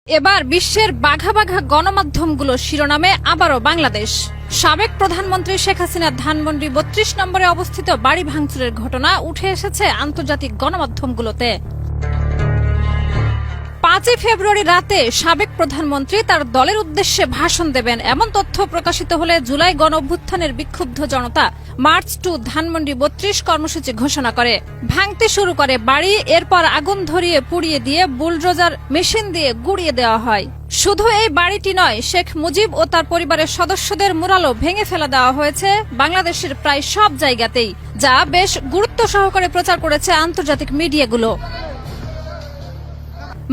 এবার বিশ্বের বাঘা বাঘা গণমাধ্যমগুলোর শিরোনামে আবারও বাংলাদেশ। সাবেক প্রধানমন্ত্রী শেখ হাসিনার ধানমন্ডি ৩২ নম্বরে অবস্থিত বাড়ি ভাঙচুরের ঘটনা উঠে এসেছে আন্তর্জাতিক গণমাধ্যমগুলোতে। ৫ ফেব্রুয়ারি রাতে সাবেক প্রধানমন্ত্রী তার দলের উদ্দেশ্যে ভাষণ দেবেন এমন তথ্য প্রকাশিত হলে জুলাই গণঅভ্যুত্থানের বিক্ষুব্ধ জনতা মার্চ টু ধানমন্ডি ৩২ কর্মসূচি ঘোষণা করে। ভাঙতে শুরু করে বাড়ি, এরপর আগুন ধরিয়ে পুড়িয়ে দিয়ে বুলডোজার মেশিন দিয়ে গুড়িয়ে দেওয়া হয়। শুধু এই বাড়িটি নয়, শেখ মুজিব ও তার পরিবারের সদস্যদের মুরালও ভেঙে ফেলে দেওয়া হয়েছে বাংলাদেশের প্রায় সব জায়গাতেই, যা বেশ গুরুত্ব সহকারে প্রচার করেছে আন্তর্জাতিক মিডিয়াগুলো।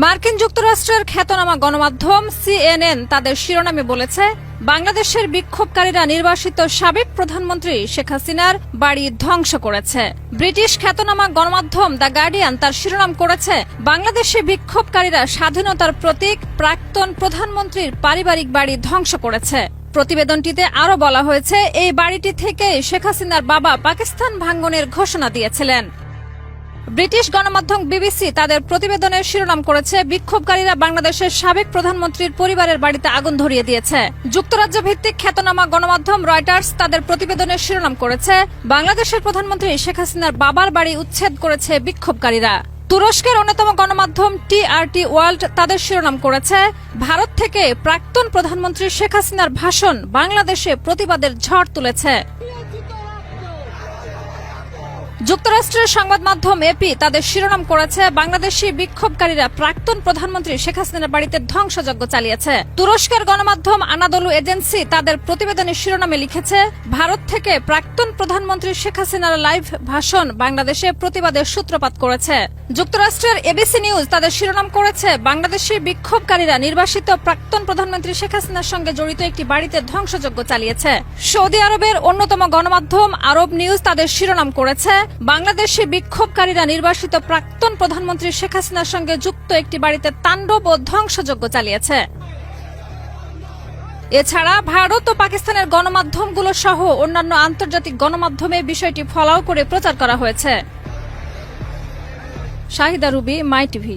মার্কিন যুক্তরাষ্ট্রের খ্যাতনামা গণমাধ্যম CNN তাদের শিরোনামে বলেছে, বাংলাদেশের বিক্ষোভকারীরা নির্বাসিত সাবেক প্রধানমন্ত্রী শেখ হাসিনার বাড়ি ধ্বংস করেছে। ব্রিটিশ খ্যাতনামা গণমাধ্যম দ্য গার্ডিয়ান তার শিরোনাম করেছে, বাংলাদেশে বিক্ষোভকারীরা স্বাধীনতার প্রতীক প্রাক্তন প্রধানমন্ত্রীর পারিবারিক বাড়ি ধ্বংস করেছে। প্রতিবেদনটিতে আরও বলা হয়েছে, এই বাড়িটি থেকে শেখ হাসিনার বাবা পাকিস্তান ভাঙ্গনের ঘোষণা দিয়েছিলেন। ব্রিটিশ গণমাধ্যম BBC তাদের প্রতিবেদনের শিরোনাম করেছে, বিক্ষোভকারীরা বাংলাদেশের সাবেক প্রধানমন্ত্রীর পরিবারের বাড়িতে আগুন ধরিয়ে দিয়েছে। যুক্তরাজ্য ভিত্তিক খ্যাতনামা গণমাধ্যম রয়টার্স তাদের প্রতিবেদনের শিরোনাম করেছে, বাংলাদেশের প্রধানমন্ত্রী শেখ হাসিনার বাবার বাড়ি উচ্ছেদ করেছে বিক্ষোভকারীরা। তুরস্কের অন্যতম গণমাধ্যম TRT ওয়ার্ল্ড তাদের শিরোনাম করেছে, ভারত থেকে প্রাক্তন প্রধানমন্ত্রী শেখ হাসিনার ভাষণ বাংলাদেশে প্রতিবাদের ঝড় তুলেছে। যুক্তরাষ্ট্রের সংবাদ মাধ্যম AP তাদের শিরোনাম করেছে, বাংলাদেশি বিক্ষোভকারীরা প্রাক্তন প্রধানমন্ত্রী শেখ হাসিনার বাড়িতে ধ্বংসযজ্ঞ চালিয়েছে। তুরস্কের গণমাধ্যম আনাদলু এজেন্সি তাদের প্রতিবেদনের শিরোনামে লিখেছে, ভারত থেকে প্রাক্তন প্রধানমন্ত্রী শেখ হাসিনার লাইভ ভাষণ বাংলাদেশে প্রতিবাদের সূত্রপাত করেছে। যুক্তরাষ্ট্রের ABC নিউজ তাদের শিরোনাম করেছে, বাংলাদেশি বিক্ষোভকারীরা নির্বাসিত প্রাক্তন প্রধানমন্ত্রী শেখ হাসিনার সঙ্গে জড়িত একটি বাড়িতে ধ্বংসযজ্ঞ চালিয়েছে। সৌদি আরবের অন্যতম গণমাধ্যম আরব নিউজ তাদের শিরোনাম করেছে, বাংলাদেশি বিক্ষোভকারীরা নির্বাসিত প্রাক্তন প্রধানমন্ত্রী শেখ হাসিনার সঙ্গে যুক্ত একটি বাড়িতে তাণ্ডব ও ধ্বংসযজ্ঞ চালিয়েছে। এছাড়া ভারত ও পাকিস্তানের গণমাধ্যমগুলো সহ অন্যান্য আন্তর্জাতিক গণমাধ্যমে বিষয়টি ফলাও করে প্রচার করা হয়েছে। শাহিদা রুবি, মাই টিভি।